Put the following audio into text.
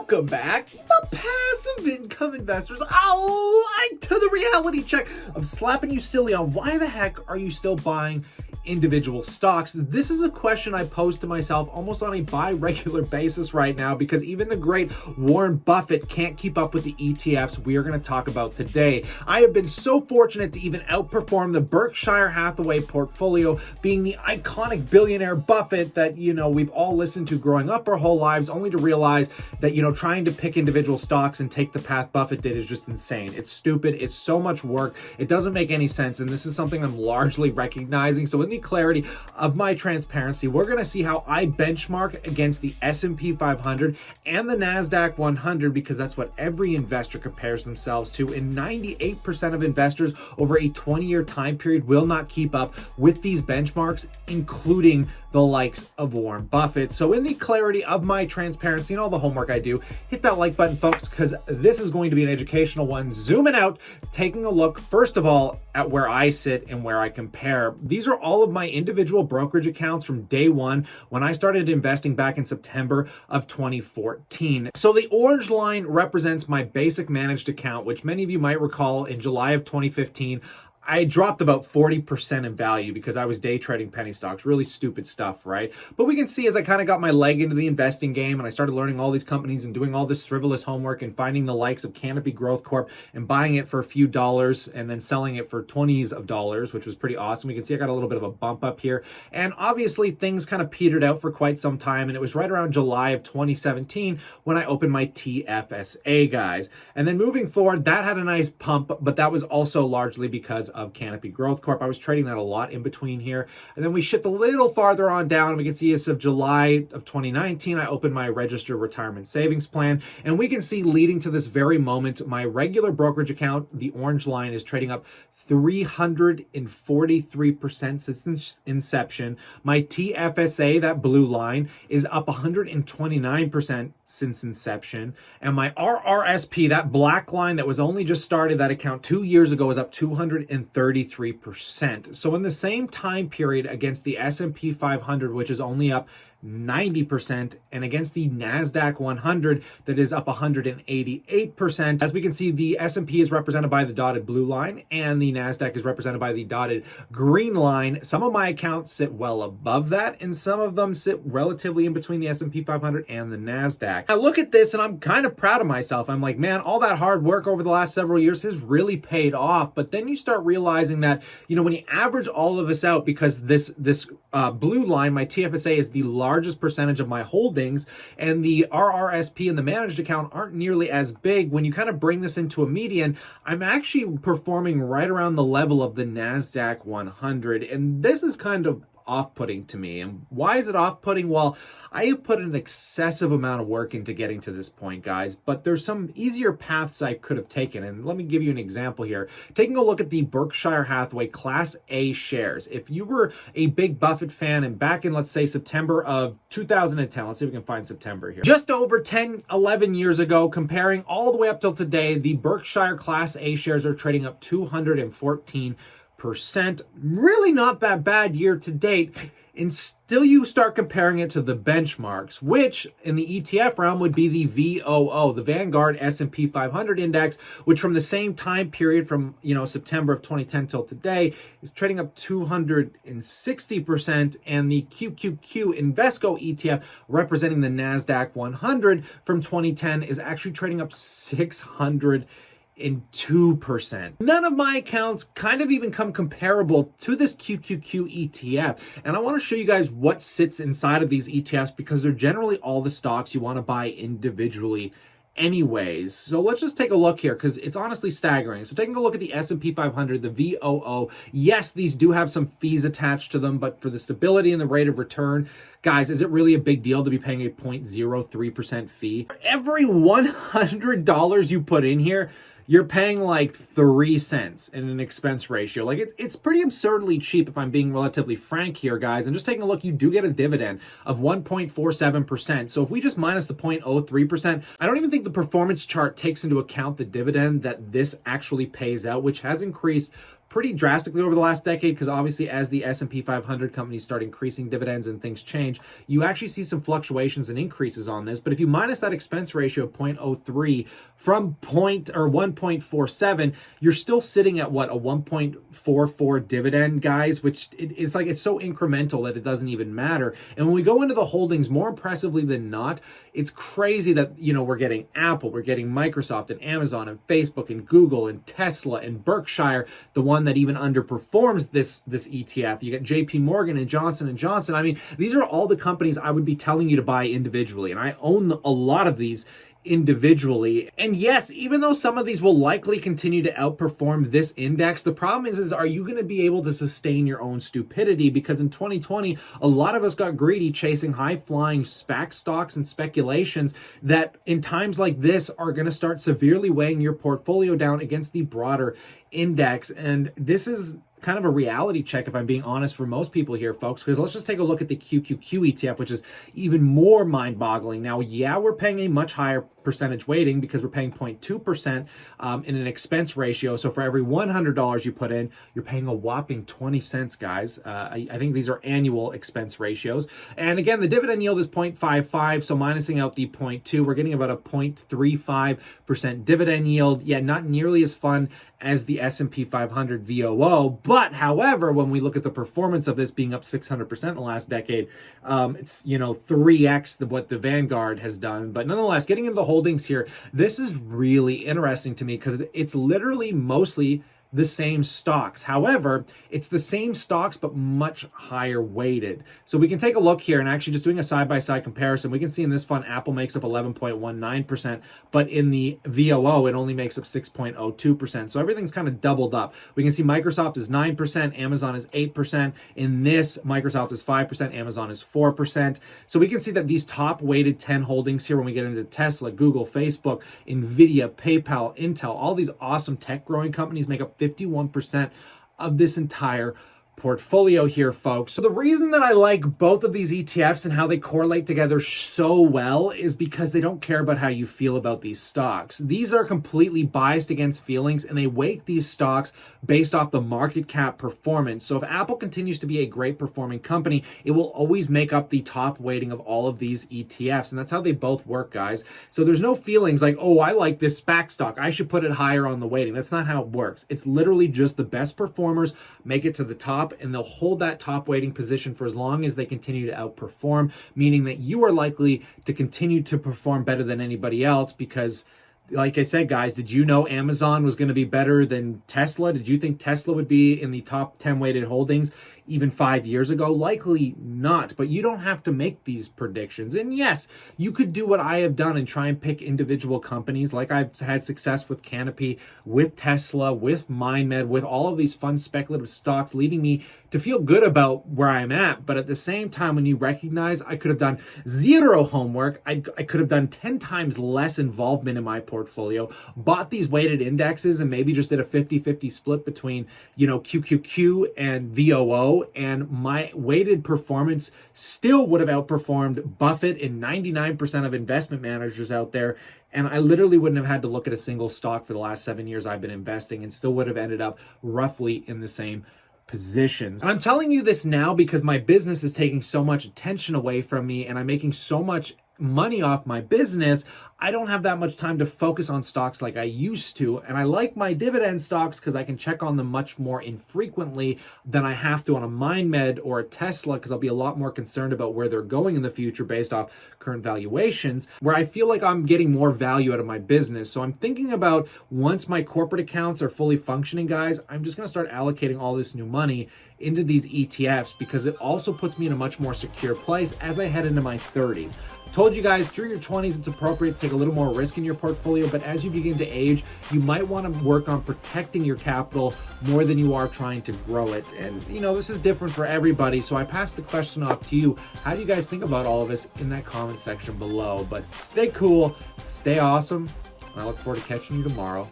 Welcome back, the passive income investors. To the reality check of slapping you silly on why the heck are you still buying individual stocks? This is a question I pose to myself almost on a bi-regular basis right now, because even the great Warren Buffett can't keep up with the ETFs we are going to talk about today. I have been so fortunate to even outperform the Berkshire Hathaway portfolio, being the iconic billionaire Buffett that, we've all listened to growing up our whole lives, only to realize that, trying to pick individual stocks and take the path Buffett did is just insane. It's stupid. It's so much work. It doesn't make any sense. And this is something I'm largely recognizing. So in the clarity of my transparency, we're going to see how I benchmark against the S&P 500 and the NASDAQ 100, because that's what every investor compares themselves to. And 98% of investors over a 20-year time period will not keep up with these benchmarks, including the likes of Warren Buffett. So in the clarity of my transparency and all the homework I do, hit that like button, folks, because this is going to be an educational one. Zooming out, taking a look, first of all, at where I sit and where I compare. These are all of my individual brokerage accounts from day one when I started investing back in September of 2014. So the orange line represents my basic managed account, which many of you might recall in July of 2015, I dropped about 40% in value because I was day trading penny stocks. Really stupid stuff, right? But we can see as I kind of got my leg into the investing game and I started learning all these companies and doing all this frivolous homework and finding the likes of Canopy Growth Corp and buying it for a few dollars and then selling it for 20s of dollars, which was pretty awesome. We can see I got a little bit of a bump up here. And obviously things kind of petered out for quite some time. And it was right around July of 2017 when I opened my TFSA, guys. And then moving forward, that had a nice pump, but that was also largely because of Canopy Growth Corp. I was trading that a lot in between here. And then we shift a little farther on down, and we can see as of July of 2019, I opened my registered retirement savings plan. And we can see leading to this very moment, my regular brokerage account, the orange line, is trading up 343% since inception. My TFSA, that blue line, is up 129% since inception. And my RRSP, that black line that was only just started, that account 2 years ago, is up 233%. So in the same time period against the S&P 500, which is only up 90%, and against the NASDAQ 100 that is up 188%. As we can see, the S&P is represented by the dotted blue line and the NASDAQ is represented by the dotted green line. Some of my accounts sit well above that and some of them sit relatively in between the S&P 500 and the NASDAQ. I look at this and I'm kind of proud of myself. I'm like, man, all that hard work over the last several years has really paid off. But then you start realizing that, when you average all of this out, because this blue line, my TFSA, is the largest percentage of my holdings, and the RRSP and the managed account aren't nearly as big. When you kind of bring this into a median, I'm actually performing right around the level of the NASDAQ 100, and this is kind of off-putting to me. And why is it off-putting? Well, I have put an excessive amount of work into getting to this point, guys, but there's some easier paths I could have taken. And let me give you an example here. Taking a look at the Berkshire Hathaway Class A shares. If you were a big Buffett fan and back in, let's say, September of 2010, let's see if we can find September here. Just over 10, 11 years ago, comparing all the way up till today, the Berkshire Class A shares are trading up 214%. Really not that bad year to date. And still you start comparing it to the benchmarks, which in the ETF realm would be the VOO, the Vanguard S&P 500 index, which from the same time period from, September of 2010 till today is trading up 260%. And the QQQ Invesco ETF representing the NASDAQ 100 from 2010 is actually trading up 602%. None of my accounts kind of even come comparable to this QQQ ETF. And I want to show you guys what sits inside of these ETFs, because they're generally all the stocks you want to buy individually anyways. So let's just take a look here, because it's honestly staggering. So taking a look at the S&P 500, the VOO, yes, these do have some fees attached to them, but for the stability and the rate of return, guys, is it really a big deal to be paying a 0.03% fee? For every $100 you put in here, you're paying like 3 cents in an expense ratio. Like it's pretty absurdly cheap if I'm being relatively frank here, guys. And just taking a look, you do get a dividend of 1.47%. So if we just minus the 0.03%, I don't even think the performance chart takes into account the dividend that this actually pays out, which has increased pretty drastically over the last decade, because obviously as the S&P 500 companies start increasing dividends and things change, you actually see some fluctuations and increases on this. But if you minus that expense ratio of 0.03 from 1.47, you're still sitting at what, a 1.44 dividend, guys, which it's like, it's so incremental that it doesn't even matter. And when we go into the holdings, more impressively than not, it's crazy that, you know, we're getting Apple, we're getting Microsoft and Amazon and Facebook and Google and Tesla and Berkshire, the one that even underperforms this ETF. You got JP Morgan and Johnson & Johnson. I mean, these are all the companies I would be telling you to buy individually. And I own a lot of these individually. And yes, even though some of these will likely continue to outperform this index, the problem is are you going to be able to sustain your own stupidity? Because in 2020, a lot of us got greedy chasing high-flying SPAC stocks and speculations that in times like this are going to start severely weighing your portfolio down against the broader index. And this is kind of a reality check, if I'm being honest, for most people here, folks, because let's just take a look at the QQQ ETF, which is even more mind-boggling. Now, yeah, we're paying a much higher percentage weighting because we're paying 0.2% in an expense ratio. So for every $100 you put in, you're paying a whopping 20 cents, guys. I think these are annual expense ratios. And again, the dividend yield is 0.55. So minusing out the 0.2, we're getting about a 0.35% dividend yield. Yeah, not nearly as fun as the S&P 500 VOO. But however, when we look at the performance of this being up 600% in the last decade, it's, you know, 3x what the Vanguard has done. But nonetheless, getting into the holdings here, this is really interesting to me because it's literally mostly the same stocks. However, it's the same stocks, but much higher weighted. So we can take a look here and actually just doing a side-by-side comparison. We can see in this fund, Apple makes up 11.19%, but in the VOO, it only makes up 6.02%. So everything's kind of doubled up. We can see Microsoft is 9%, Amazon is 8%. In this, Microsoft is 5%, Amazon is 4%. So we can see that these top weighted 10 holdings here, when we get into Tesla, Google, Facebook, Nvidia, PayPal, Intel, all these awesome tech growing companies make up 51% of this entire portfolio here, folks. So the reason that I like both of these ETFs and how they correlate together so well is because they don't care about how you feel about these stocks. These are completely biased against feelings, and they weight these stocks based off the market cap performance. So if Apple continues to be a great performing company, it will always make up the top weighting of all of these ETFs. And that's how they both work, guys. So there's no feelings like, oh, I like this SPAC stock, I should put it higher on the weighting. That's not how it works. It's literally just the best performers make it to the top, and they'll hold that top weighting position for as long as they continue to outperform, meaning that you are likely to continue to perform better than anybody else because, like I said, guys, did you know Amazon was going to be better than Tesla? Did you think Tesla would be in the top 10 weighted holdings even 5 years ago? Likely not, but you don't have to make these predictions. And yes, you could do what I have done and try and pick individual companies, like I've had success with Canopy, with Tesla, with MindMed, with all of these fun speculative stocks, leading me to feel good about where I'm at. But at the same time, when you recognize I could have done zero homework, I could have done 10 times less involvement in my portfolio, bought these weighted indexes and maybe just did a 50-50 split between, you know, QQQ and VOO, and my weighted performance still would have outperformed Buffett and 99% of investment managers out there. And I literally wouldn't have had to look at a single stock for the last 7 years I've been investing and still would have ended up roughly in the same positions. And I'm telling you this now because my business is taking so much attention away from me and I'm making so much money off my business. I don't have that much time to focus on stocks like I used to. And I like my dividend stocks because I can check on them much more infrequently than I have to on a MindMed or a Tesla, because I'll be a lot more concerned about where they're going in the future based off current valuations, where I feel like I'm getting more value out of my business. So I'm thinking about, once my corporate accounts are fully functioning, guys, I'm just going to start allocating all this new money into these ETFs because it also puts me in a much more secure place as I head into my 30s. Told you guys, through your 20s, it's appropriate to take a little more risk in your portfolio, but as you begin to age, you might want to work on protecting your capital more than you are trying to grow it. And, you know, this is different for everybody, so I pass the question off to you. How do you guys think about all of this in that comment section below? But stay cool, stay awesome, and I look forward to catching you tomorrow.